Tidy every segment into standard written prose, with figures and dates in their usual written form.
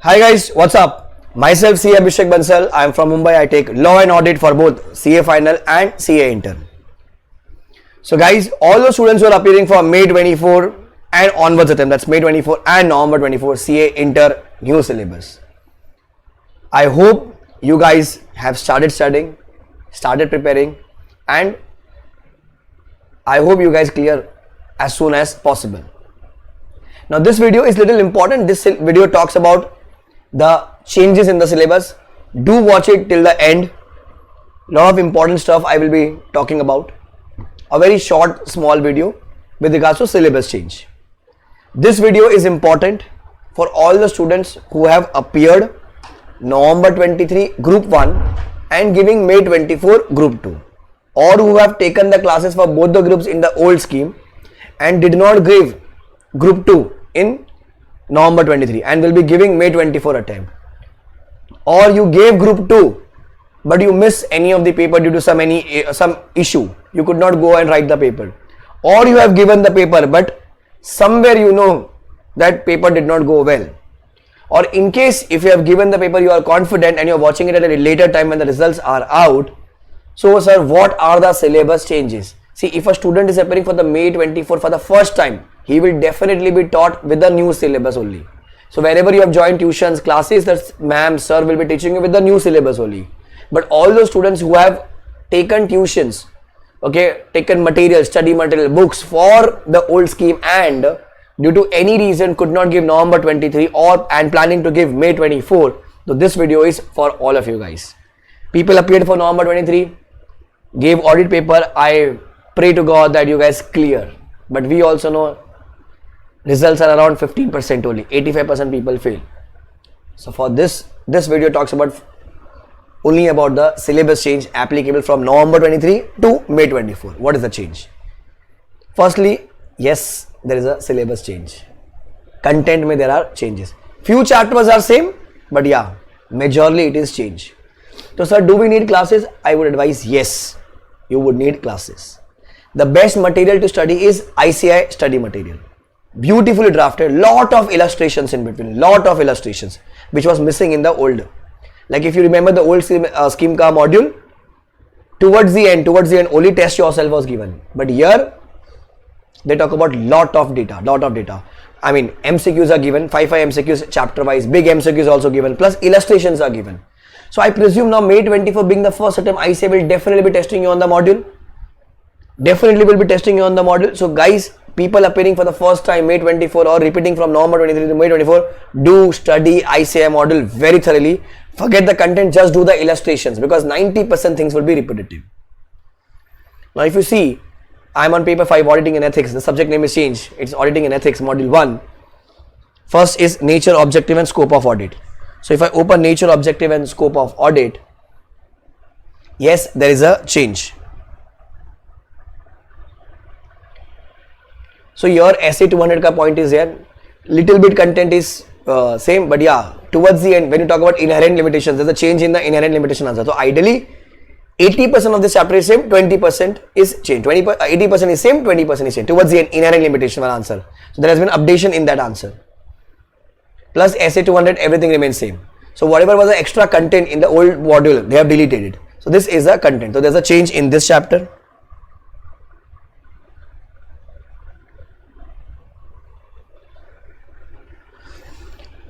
Hi guys, what's up? Myself CA Abhishek Bansal. I am from Mumbai. I take law and audit for both CA Final and CA Inter. So guys, all the students who are appearing for May 24 and onwards attempt, that's May 24 and November 24 CA Inter new syllabus. I hope you guys have started studying, started preparing, and I hope you guys clear as soon as possible. Now this video is little important. This video talks about the changes in the syllabus. Do watch it till the end. Lot of important stuff I will be talking about. A very short small video with regards to syllabus change. This video is important for all the students who have appeared November 23 group 1 and giving May 24 group 2, or who have taken the classes for both the groups in the old scheme and did not give group 2 in November 23 and will be giving May 24 attempt, or you gave group 2 but you miss any of the paper due to some issue, you could not go and write the paper, or you have given the paper but somewhere you know that paper did not go well, or in case if you have given the paper you are confident and you are watching it at a later time when the results are out. So sir, what are the syllabus changes? See, if a student is appearing for the May 24 for the first time, he will definitely be taught with the new syllabus only. So wherever you have joined tuitions, classes, that ma'am, sir will be teaching you with the new syllabus only. But all those students who have taken tuitions, okay, taken material, study material, books for the old scheme and due to any reason could not give November 23 and planning to give May 24, so this video is for all of you guys. People appeared for November 23, gave audit paper. I pray to God that you guys clear, but we also know results are around 15% only, 85% people fail. So for this video talks about only about the syllabus change applicable from November 23 to May 24. What is the change? Firstly, yes, there is a syllabus change. Content mein there are changes. Few chapters are same, but yeah, majorly it is change. So sir, do we need classes? I would advise yes, you would need classes. The best material to study is ICI study material. Beautifully drafted, lot of illustrations in between, lot of illustrations which was missing in the old. Like if you remember the old scheme ka module, towards the end only test yourself was given. But here they talk about lot of data. I mean MCQs are given, 5 MCQs chapter wise, big MCQs also given, plus illustrations are given. So I presume now May 24 being the first attempt, ICI will definitely be testing you on the module. So guys, people appearing for the first time May 24 or repeating from November 23 to May 24, do study ICI module very thoroughly. Forget the content, just do the illustrations because 90% things will be repetitive. Now if you see, I am on paper 5 auditing and ethics. The subject name is changed. It's auditing and ethics module 1. First is nature, objective and scope of audit. So if I open nature, objective and scope of audit, yes, there is a change. So your essay 200 ka point is there. Little bit content is same, but yeah, towards the end when you talk about inherent limitations, there's a change in the inherent limitation answer. So ideally 80% of this chapter is same, 20% is change. 80% is same, 20% is change. Towards the end, inherent limitation answer. So there has been updation in that answer. Plus essay 200, everything remains same. So whatever was the extra content in the old module, they have deleted it. So this is the content. So there's a change in this chapter.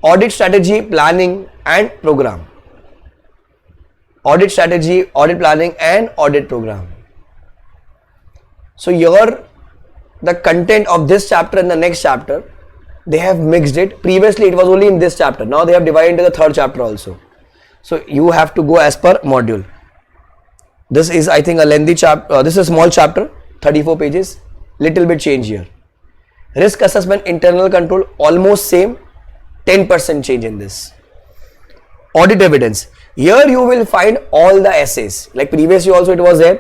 Audit strategy, planning and program. Audit strategy, audit planning and audit program. So here the content of this chapter and the next chapter, they have mixed it. Previously it was only in this chapter. Now they have divided into the third chapter also. So you have to go as per module. This is I think a lengthy chapter. This is a small chapter, 34 pages. Little bit change here. Risk assessment, internal control, almost same. 10% change in this. Audit evidence. Here you will find all the essays. Like previously also it was there.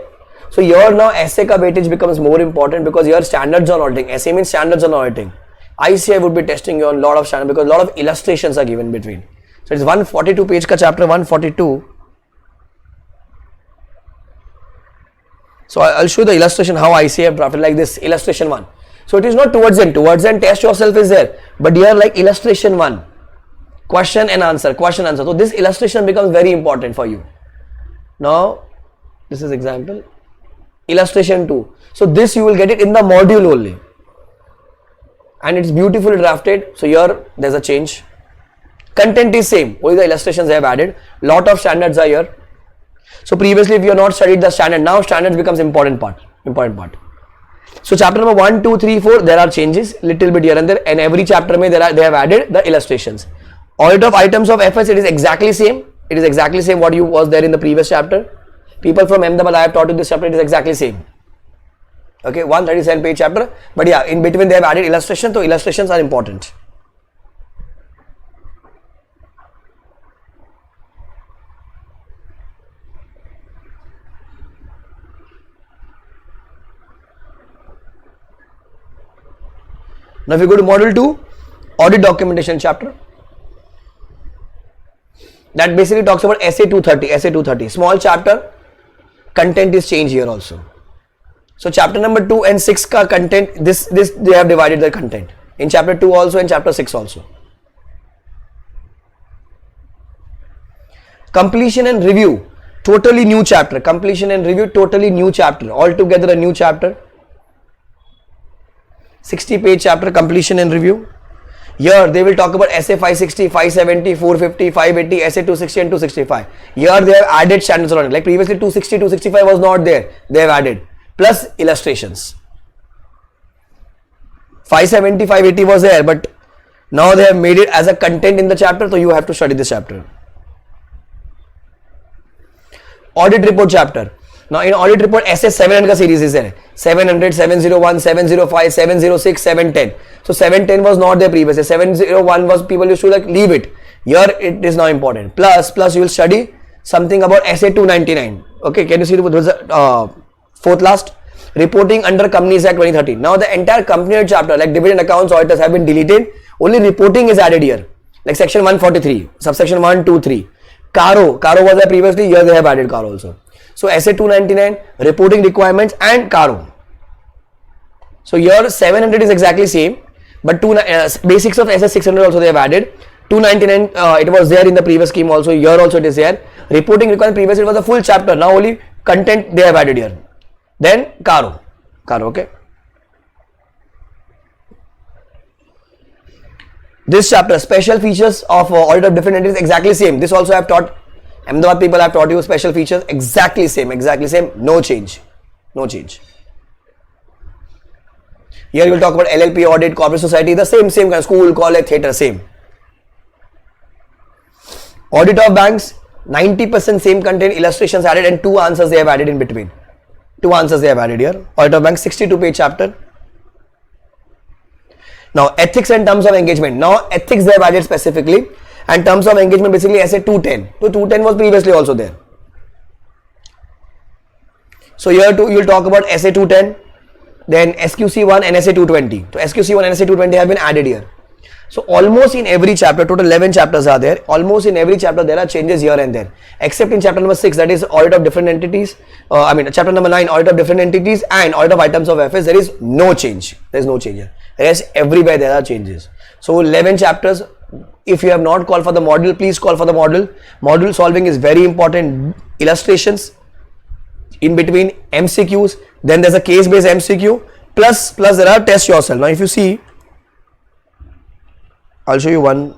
So here now essay ka weightage becomes more important because here standards on auditing. Essay means standards on auditing. ICI would be testing you on lot of standards because a lot of illustrations are given between. So it's 142 page ka chapter, 142. So I'll show the illustration how ICI have drafted like this. Illustration 1. So it is not towards end test yourself is there, but here like illustration 1, question and answer, question answer. So this illustration becomes very important for you. Now this is example, illustration 2. So this you will get it in the module only, and it's beautifully drafted. So here there's a change. Content is same, only the illustrations I have added. Lot of standards are here. So previously if you have not studied the standard, now standards becomes important part. So chapter number 1, 2, 3, 4, there are changes little bit here and there, and every chapter they have added the illustrations. Audit of items of FS, it is exactly same. It is exactly same what you was there in the previous chapter. People from Ahmedabad, I have taught you this chapter, it is exactly same. Okay, 137 page chapter, but yeah, in between they have added illustration, so illustrations are important. Now if you go to module 2, audit documentation chapter, that basically talks about SA 230, small chapter, content is changed here also. So chapter number 2 and 6 ka content, this they have divided the content in chapter 2 also and chapter 6 also. Completion and review, totally new chapter. Completion and review, totally new chapter. Altogether a new chapter. 60 page chapter, completion and review. Here they will talk about SA 560, 570, 450, 580, SA 260 and 265. Here they have added standards on it. Like previously 260, 265 was not there. They have added. Plus illustrations. 570, 580 was there, but now they have made it as a content in the chapter, so you have to study this chapter. Audit report chapter. Now in audit report, SS 700 series is there. 700, 701, 705, 706, 710. So 710 was not there previously. 701 was, people used to like leave it. Here it is now important. Plus you will study something about SA 299. Okay, can you see the fourth last? Reporting under Companies Act 2013. Now the entire company chapter like dividend accounts, auditors have been deleted. Only reporting is added here. Like section 143, subsection 1, 2, 3. Caro was there previously, here they have added Caro also. So SA 299, reporting requirements and Caro. So here 700 is exactly same, but basics of SA 600 also they have added. 299 it was there in the previous scheme also, here also it is there. Reporting requirement previously it was a full chapter, now only content they have added here. Then Caro, okay. This chapter, special features of audit of different entities, exactly same. This also I have taught, Ahmedabad people have taught you special features, exactly same, no change. Here you will talk about LLP audit, corporate society, the same kind of school, college, theatre, same. Audit of banks, 90% same content, illustrations added and 2 answers they have added in between. 2 answers they have added here. Audit of banks, 62 page chapter. Now ethics and terms of engagement. Now ethics they have added specifically, and terms of engagement basically SA 210. So 210 was previously also there. So here too you will talk about SA 210, then SQC1 and SA 220. So SQC1 and SA 220 have been added here. So almost in every chapter, total 11 chapters are there. Almost in every chapter there are changes here and there, except in chapter number 6, that is audit of different entities. Chapter number 9, audit of different entities and audit of items of FS. There is no change. There is no change here. Yes, everywhere there are changes. So 11 chapters. If you have not called for the module, please call for the module. Module solving is very important. Illustrations, in between MCQs, then there's a case based MCQ, plus there are test yourself. Now if you see, I'll show you one.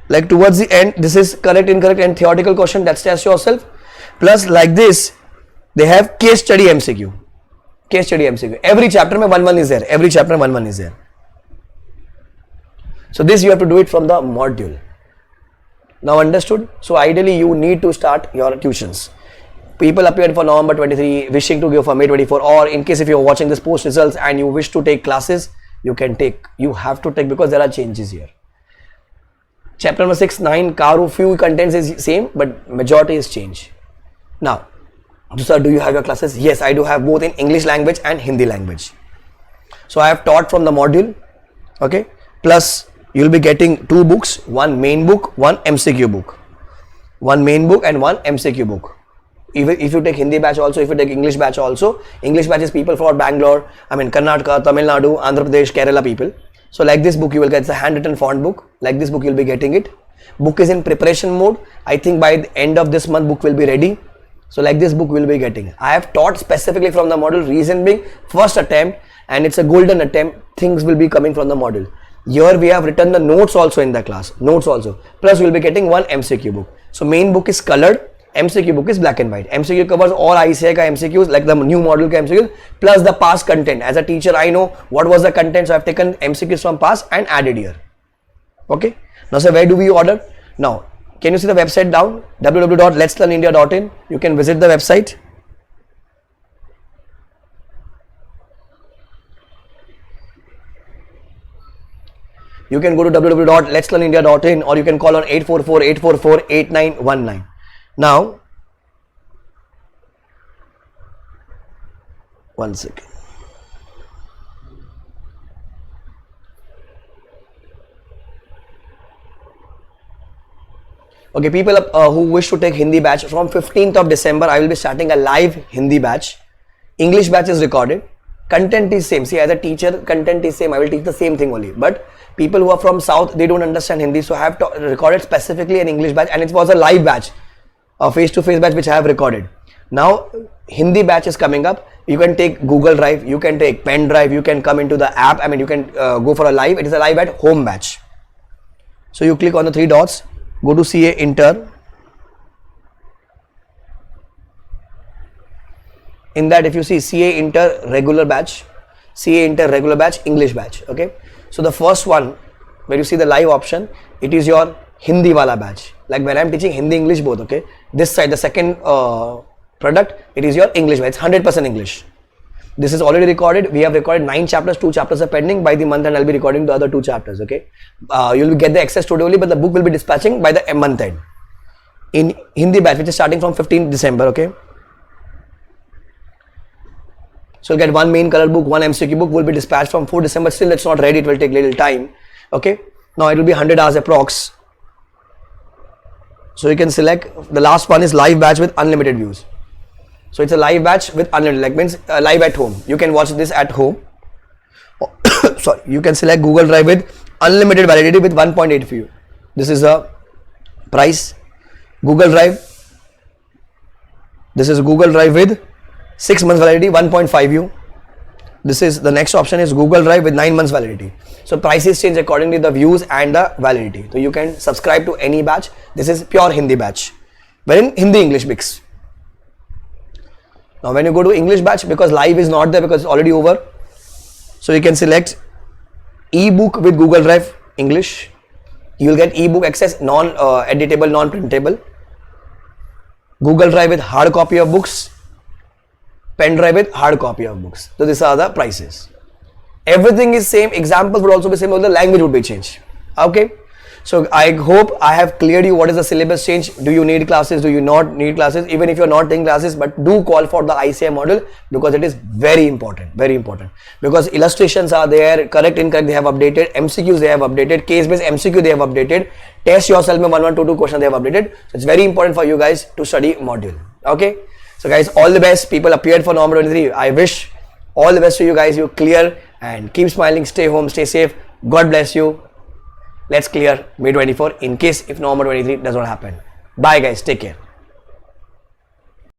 Like towards the end, this is correct, incorrect and theoretical question, that's test yourself. Plus like this, they have case study MCQ. Every chapter mein 1 is there. So this you have to do it from the module. Now understood? So ideally you need to start your tuitions. People appeared for November 23, wishing to go for May 24, or in case if you are watching this post results and you wish to take classes, you can take. You have to take because there are changes here. Chapter number 6, 9, Caro, few contents is same, but majority is change. Now, sir, do you have your classes? Yes, I do have both in English language and Hindi language. So I have taught from the module, okay. Plus you will be getting 2 books, one main book, one MCQ book. One main book and one MCQ book. Even if you take Hindi batch also, if you take English batch also, English batch is people for Bangalore, Karnataka, Tamil Nadu, Andhra Pradesh, Kerala people. So like this book you will get, it's a handwritten font book. Like this book you will be getting it. Book is in preparation mode. I think by the end of this month book will be ready. So like this book we will be getting. I have taught specifically from the module, reason being first attempt and it's a golden attempt, things will be coming from the module. Here we have written the notes also in the class, notes also. Plus we will be getting one MCQ book. So main book is colored, MCQ book is black and white. MCQ covers all ICI ka MCQs like the new model ka MCQs plus the past content. As a teacher I know what was the content, so I have taken MCQs from past and added here. Okay. Now sir, where do we order? Now can you see the website down? www.letslearnindia.in. You can visit the website. You can go to www.letslearnindia.in or you can call on 844-844-8919. Now, one second. Okay, people who wish to take Hindi batch, from 15th of December, I will be starting a live Hindi batch. English batch is recorded. Content is same. See, as a teacher, content is same. I will teach the same thing only. But people who are from South, they don't understand Hindi. So I have recorded specifically an English batch and it was a live batch, a face-to-face batch which I have recorded. Now, Hindi batch is coming up. You can take Google Drive, you can take pen drive, you can come into the app. I mean, you can go for a live. It is a live at home batch. So you click on the 3 dots, go to CA Inter. In that, if you see CA Inter regular batch, CA Inter regular batch, English batch. Okay. So the first one, where you see the live option, it is your Hindi wala batch. Like when I am teaching Hindi English both. Okay. This side, the second product, it is your English batch. It's 100% English. This is already recorded. We have recorded 9 chapters. 2 chapters are pending. By the month end, I'll be recording the other 2 chapters. Okay. You'll get the access today only, but the book will be dispatching by the month end. In Hindi batch, which is starting from 15th December. Okay. So you'll get one main color book, one MCQ book will be dispatched from 4 December. Still, it's not ready. It will take little time. Okay. Now it will be 100 hours approx. So you can select. The last one is live batch with unlimited views. So it's a live batch with unlimited, like means live at home. You can watch this at home. Sorry, you can select Google Drive with unlimited validity with 1.8 view. This is the price. Google Drive. This is Google Drive with 6 months validity, 1.5 view. This is the next option is Google Drive with 9 months validity. So prices change according to the views and the validity. So you can subscribe to any batch. This is pure Hindi batch, wherein Hindi English mix. Now when you go to English batch, because live is not there because it's already over, so you can select ebook with Google Drive English. You will get ebook access, non-editable, non-printable. Google Drive with hard copy of books, pen drive with hard copy of books. So these are the prices. Everything is same. Examples would also be same, but the language would be changed. Okay. So I hope I have cleared you what is the syllabus change. Do you need classes? Do you not need classes? Even if you are not taking classes, but do call for the ICI model because it is very important. Very important. Because illustrations are there, correct, incorrect they have updated, MCQs they have updated, case-based MCQ they have updated, test yourself में 1122 question they have updated. So it's very important for you guys to study module. Okay. So guys, all the best. People appeared for November 23. I wish all the best to you guys. You clear and keep smiling. Stay home. Stay safe. God bless you. Let's clear May 24 in case if November 23 does not happen. Bye guys. Take care.